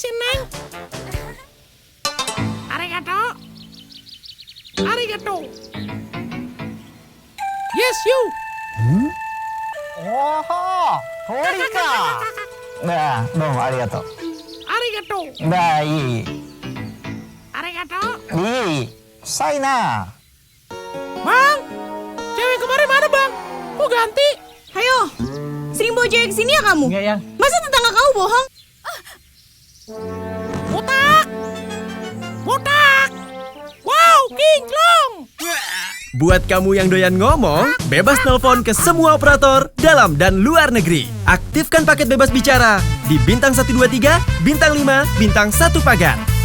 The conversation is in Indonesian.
ya, Neng. Arigato. Arigato. Yes, you. Oh, hori ka. Nah, dong, arigato. Arigato. Nah, iyi. Arigato. Iyi, say na. Bang, cewek kemarin mana, Bang? Kok ganti? Ayo, sering bawa cewek kesini ya kamu? Enggak, Yang. Masa tetangga kamu bohong? Botak. Botak. Wow, kinclong. Buat kamu yang doyan ngomong, bebas telepon ke semua operator dalam dan luar negeri. Aktifkan paket bebas bicara di bintang 123, bintang 5, bintang 1 pagar.